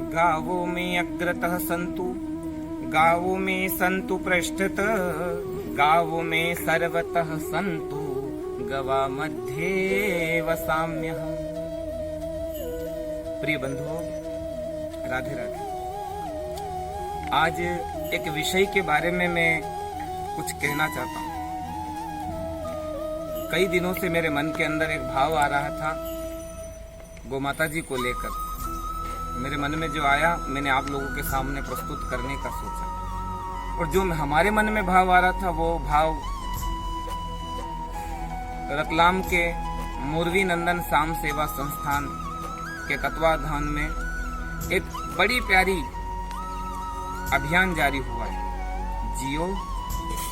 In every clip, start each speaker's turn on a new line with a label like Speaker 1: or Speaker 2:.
Speaker 1: गावो में अग्रतः सन्तु, गावो में सन्तु पृष्ठतः, गावो में सर्वतः सन्तु, गवा मध्ये वसाम्यहम्। प्रिय बंधुओं, राधे राधे। आज एक विषय के बारे में मैं कुछ कहना चाहता हूँ। कई दिनों से मेरे मन के अंदर एक भाव आ रहा था गोमाता जी को लेकर। मेरे मन में जो आया मैंने आप लोगों के सामने प्रस्तुत करने का सोचा, और जो हमारे मन में भाव आ रहा था वो भाव रतलाम के मुरवी नंदन साम सेवा संस्थान के तत्वाधान में एक बड़ी प्यारी अभियान जारी हुआ है। जियो,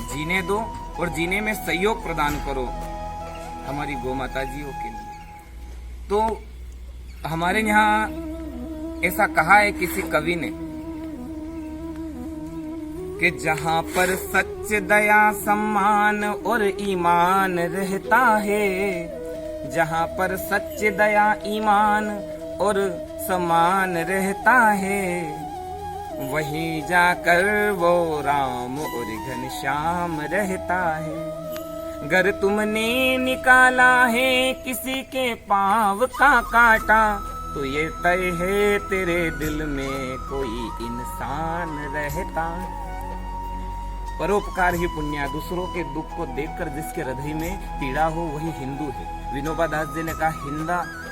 Speaker 1: जीने दो और जीने में सहयोग प्रदान करो हमारी गोमाता जियों के लिए। तो हमारे यहाँ ऐसा कहा है किसी कवि ने कि जहाँ पर सच, दया, सम्मान और ईमान रहता है, जहाँ पर सच, दया, ईमान और सम्मान रहता है, वहीं जाकर वो राम और घनश्याम रहता है। अगर तुमने निकाला है किसी के पाँव का कांटा, तो ये तय है तेरे दिल में कोई इंसान रहता। परोपकार ही पुण्य, दूसरों के दुख को देखकर जिसके हृदय में पीड़ा हो वही हिंदू है। विनोबा दास जी ने कहा,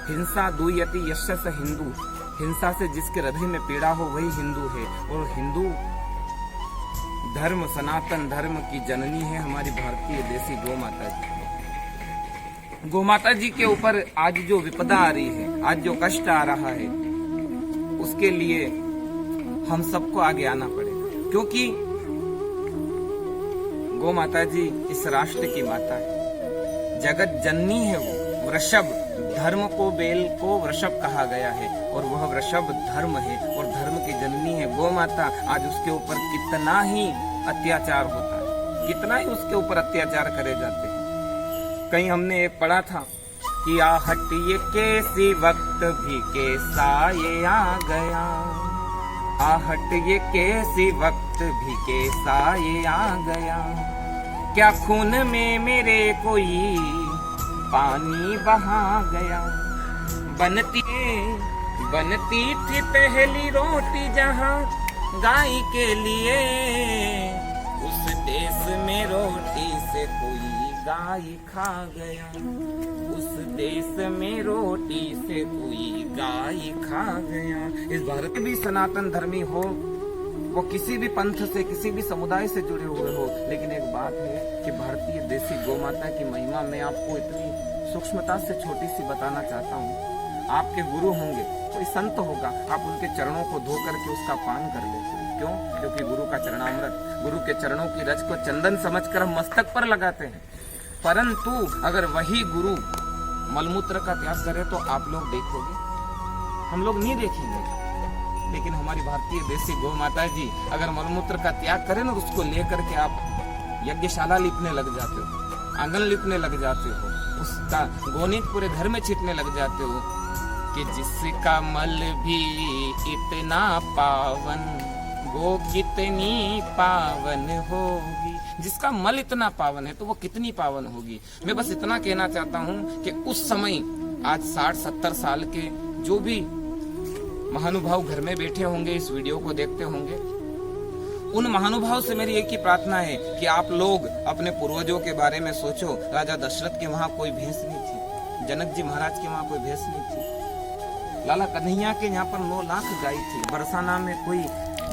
Speaker 1: हिंसा दूयति यशस हिंदू, हिंसा से जिसके हृदय में पीड़ा हो वही हिंदू है। और हिंदू धर्म, सनातन धर्म की जननी है हमारी भारतीय देसी गोमाता जी। गोमाता जी के ऊपर आज जो विपदा आ रही है, आज जो कष्ट आ रहा है, उसके लिए हम सबको आगे आना पड़ेगा, क्योंकि गोमाता जी इस राष्ट्र की माता है, जगत जननी है। वो वृषभ, धर्म को, बेल को वृषभ कहा गया है, और वह वृषभ धर्म है और धर्म की जननी है गोमाता। आज उसके ऊपर कितना ही अत्याचार होता है, कितना ही उसके ऊपर अत्याचार करे जाते हैं। कहीं हमने एक पढ़ा था कि आहट ये कैसी वक्त भी कैसा ये आ गया, आहट ये कैसी वक्त भी कैसा ये आ गया, क्या खून में मेरे कोई पानी बहा गया। बनती थी पहली रोटी जहाँ गाय के लिए, उस देश में रोटी से कोई गाय खा गया, उस देश में रोटी से कोई गाय खा गया। इस भारत में भी सनातन धर्मी हो, वो किसी भी पंथ से, किसी भी समुदाय से जुड़े हुए हो, लेकिन एक बात है कि भारतीय देसी गोमाता की महिमा मैं आपको इतनी सूक्ष्मता से छोटी सी बताना चाहता हूँ। आपके गुरु होंगे, कोई संत होगा, आप उनके चरणों को धो करके उसका पान कर लेते हैं। क्यों? क्योंकि गुरु का चरणामृत, गुरु के चरणों की रज को चंदन समझकर हम मस्तक पर लगाते हैं। परंतु अगर वही गुरु मलमूत्र का त्याग करे तो आप लोग देखोगे, हम लोग नहीं देखेंगे। लेकिन हमारी भारतीय देसी गौ माता जी अगर मलमूत्र का त्याग करें ना, उसको लेकर के आप यज्ञशाला लिपने लग जाते हो, आंगन लिपने लग जाते हो, उसका गोनीत पूरे घर में छिटने लग जाते हो कि जिसका मल भी इतना पावन, गो कितनी पावन होगी। जिसका मल इतना पावन है तो वो कितनी पावन होगी। मैं बस इतना कहना चाहता हूँ कि उस समय आज 60-70 साल के जो भी महानुभाव घर में बैठे होंगे, इस वीडियो को देखते होंगे, उन महानुभाव से मेरी एक ही प्रार्थना है कि आप लोग अपने पूर्वजों के बारे में सोचो। राजा दशरथ के वहां कोई भैंस नहीं थी, जनक जी महाराज के वहां कोई भैंस नहीं थी, लाला कन्हैया के यहाँ पर 9 लाख गाय थी। बरसाना में कोई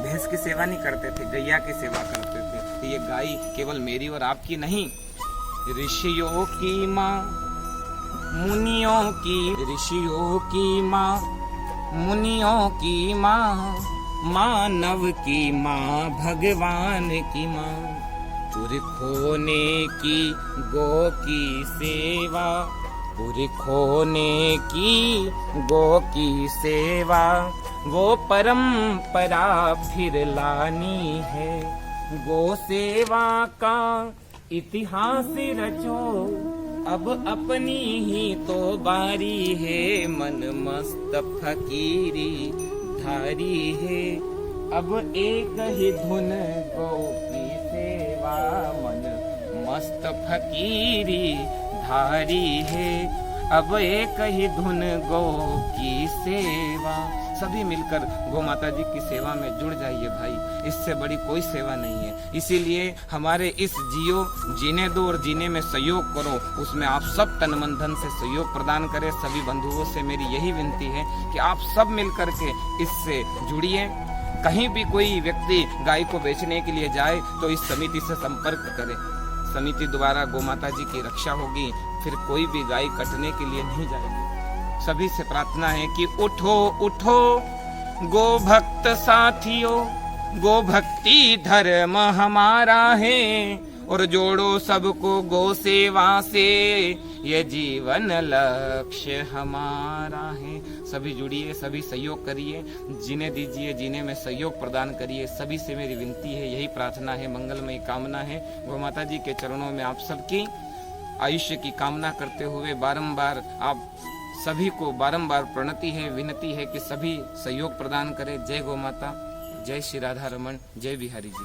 Speaker 1: भैंस की सेवा नहीं करते थे, गैया की सेवा करते थे। तो ये गाय केवल मेरी और आपकी नहीं, ऋषियों की माँ, मुनियों की, ऋषियों की माँ, मुनियों की माँ, मानव की माँ, भगवान की माँ। पुरखों ने की गो की सेवा, पुरखों ने की गो की सेवा, वो परंपरा फिर लानी है। गो सेवा का इतिहास रचो, अब अपनी ही तो बारी है। मन मस्त फकीरी धारी है। अब एक ही धुन गो की सेवा, मन मस्त फकीरी धारी है। अब एक ही धुन गो की सेवा। सभी मिलकर गौ माता जी की सेवा में जुड़ जाइए भाई, इससे बड़ी कोई सेवा नहीं है। इसीलिए हमारे इस जीने दो और जीने में सहयोग करो, उसमें आप सब तन मन धन से सहयोग प्रदान करें। सभी बंधुओं से मेरी यही विनती है कि आप सब मिलकर के इससे जुड़िए। कहीं भी कोई व्यक्ति गाय को बेचने के लिए जाए तो इस समिति से संपर्क करे। समिति द्वारा गौ माता जी की रक्षा होगी, फिर कोई भी गाय कटने के लिए नहीं जाएगी। सभी से प्रार्थना है कि उठो उठो गो भक्त साथियों, गो भक्ति धर्म हमारा है, और जोड़ो सबको गौ सेवा से, ये जीवन लक्ष्य हमारा है। सभी जुड़िए, सभी सहयोग करिए, जीने दीजिए, जीने में सहयोग प्रदान करिए। सभी से मेरी विनती है, यही प्रार्थना है, मंगलमयी कामना है। गौ माता जी के चरणों में आप सबकी आयुष्य की कामना करते हुए बारंबार आप सभी को बारंबार प्रणति है, विनती है कि सभी सहयोग प्रदान करें। जय गौ माता, जय श्री राधा रमन, जय बिहारी जी।